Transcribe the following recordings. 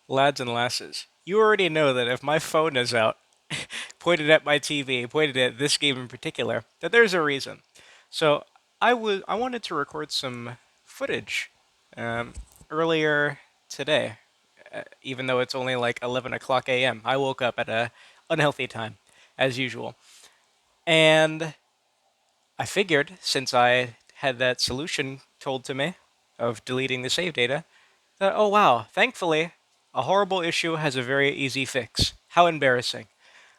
Lads and lasses, you already know that if my phone is out, pointed at my TV, pointed at this game in particular, that there's a reason. So I wanted to record some footage um, earlier today, even though it's only like 11 o'clock a.m. I woke up at a unhealthy time, as usual, and I figured since I had that solution told to me of deleting the save data, that oh wow, thankfully, a horrible issue has a very easy fix. How embarrassing.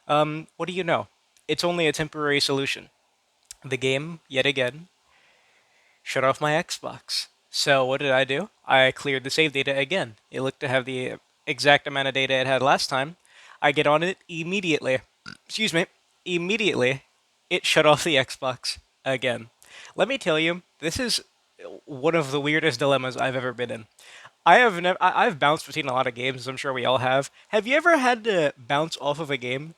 What do you know? It's only a temporary solution. The game, yet again, shut off my Xbox. So what did I do? I cleared the save data again. It looked to have the exact amount of data it had last time. I get on it immediately. Excuse me. Immediately, it shut off the Xbox again. Let me tell you, this is one of the weirdest dilemmas I've ever been in. I've bounced between a lot of games, as I'm sure we all have. Have you ever had to bounce off of a game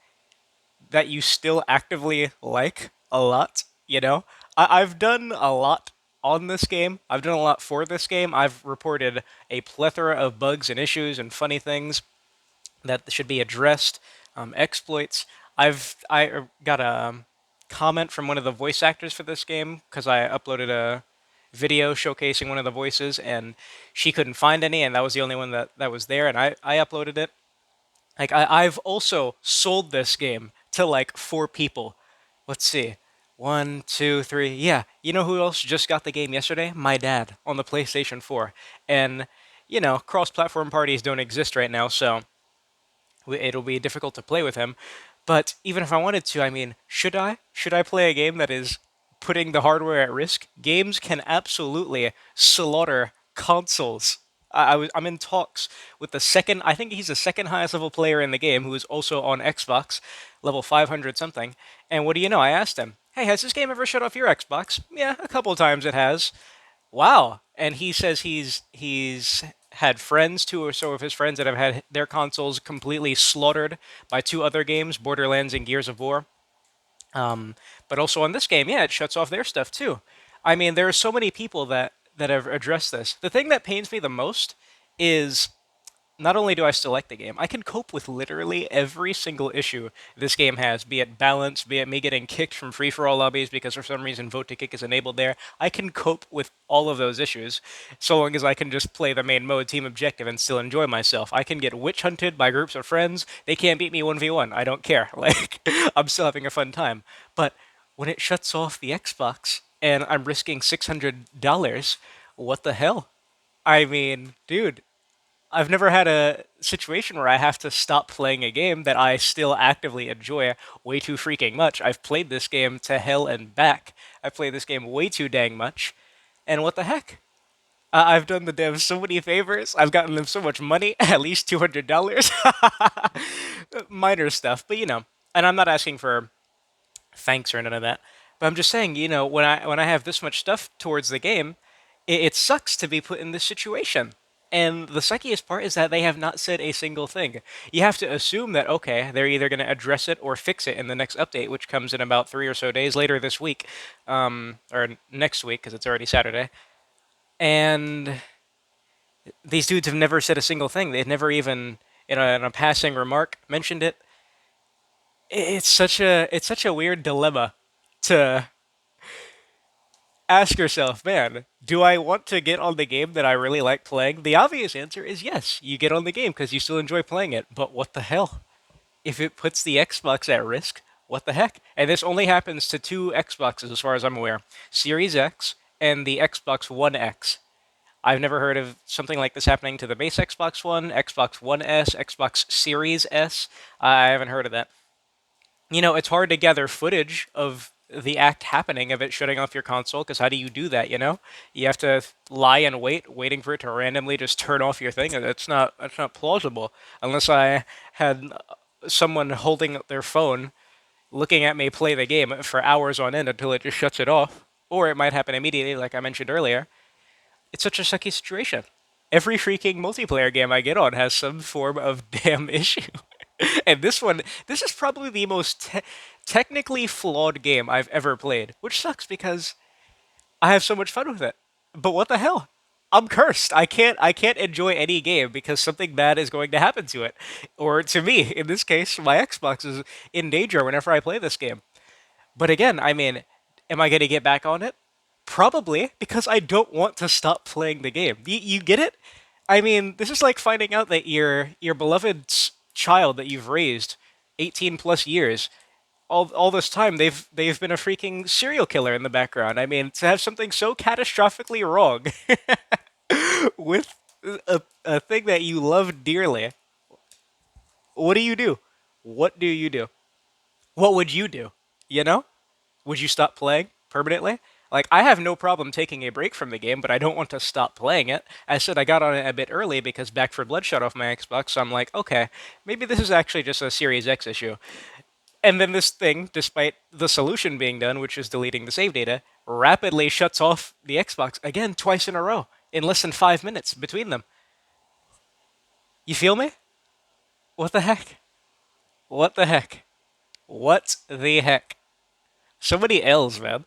that you still actively like a lot? You know, I've done a lot on this game. I've done a lot for this game. I've reported a plethora of bugs and issues and funny things that should be addressed, exploits. I got a comment from one of the voice actors for this game because I uploaded a video showcasing one of the voices, and she couldn't find any, and that was the only one that was there, and I uploaded it. Like I've also sold this game to like four people. Let's see. One, two, three. Yeah. You know who else just got the game yesterday? My dad on the PlayStation 4. And, cross-platform parties don't exist right now, so it'll be difficult to play with him. But even if I wanted to, I mean, should I? Should I play a game that is putting the hardware at risk? Games can absolutely slaughter consoles. I'm in talks with the second, I think he's the second highest level player in the game who is also on Xbox, level 500 something. And what do you know? I asked him, hey, has this game ever shut off your Xbox? Yeah, a couple times it has. Wow. And he says he's had friends, two or so of his friends that have had their consoles completely slaughtered by two other games, Borderlands and Gears of War. Um, but also on this game, yeah, it shuts off their stuff too. I mean, there are so many people that have addressed this. The thing that pains me the most is not only do I still like the game, I can cope with literally every single issue this game has, be it balance, be it me getting kicked from free for all lobbies because for some reason vote to kick is enabled there. I can cope with all of those issues so long as I can just play the main mode team objective and still enjoy myself. I can get witch hunted by groups of friends. They can't beat me 1v1. I don't care. Like, I'm still having a fun time. But when it shuts off the Xbox and I'm risking $600, what the hell? I mean, dude, I've never had a situation where I have to stop playing a game that I still actively enjoy way too freaking much. I've played this game to hell and back. I've played this game way too dang much. And what the heck? I've done the devs so many favors. I've gotten them so much money, at least $200. Minor stuff, but and I'm not asking for thanks or none of that. But I'm just saying, when I have this much stuff towards the game, it sucks to be put in this situation. And the suckiest part is that they have not said a single thing. You have to assume that, okay, they're either going to address it or fix it in the next update, which comes in about 3 or so days later this week, or next week, because it's already Saturday. And these dudes have never said a single thing. They've never even, in a passing remark, mentioned it. It's such a weird dilemma to ask yourself, man, do I want to get on the game that I really like playing? The obvious answer is yes. You get on the game because you still enjoy playing it. But what the hell? If it puts the Xbox at risk, what the heck? And this only happens to two Xboxes as far as I'm aware, Series X and the Xbox One X. I've never heard of something like this happening to the base Xbox One, Xbox One S, Xbox Series S. I haven't heard of that. It's hard to gather footage of the act happening of it shutting off your console because how do you do that, You have to lie and waiting for it to randomly just turn off your thing. That's not plausible unless I had someone holding their phone looking at me play the game for hours on end until it just shuts it off. Or it might happen immediately, like I mentioned earlier. It's such a sucky situation. Every freaking multiplayer game I get on has some form of damn issue. And this is probably the most technically flawed game I've ever played, which sucks because I have so much fun with it. But what the hell? I'm cursed. I can't enjoy any game because something bad is going to happen to it. Or to me, in this case, my Xbox is in danger whenever I play this game. But again, I mean, am I going to get back on it? Probably, because I don't want to stop playing the game. You get it? I mean, this is like finding out that your beloved child that you've raised 18 plus years, all this time they've been a freaking serial killer in the background. I mean, to have something so catastrophically wrong with a thing that you love dearly, what do you do? What do you do? What would you do? You know? Would you stop playing permanently? Like, I have no problem taking a break from the game, but I don't want to stop playing it. I said I got on it a bit early because Back for Blood shut off my Xbox, so I'm like, okay, maybe this is actually just a Series X issue. And then this thing, despite the solution being done, which is deleting the save data, rapidly shuts off the Xbox again twice in a row in less than 5 minutes between them. You feel me? What the heck? What the heck? What the heck? So many L's, man.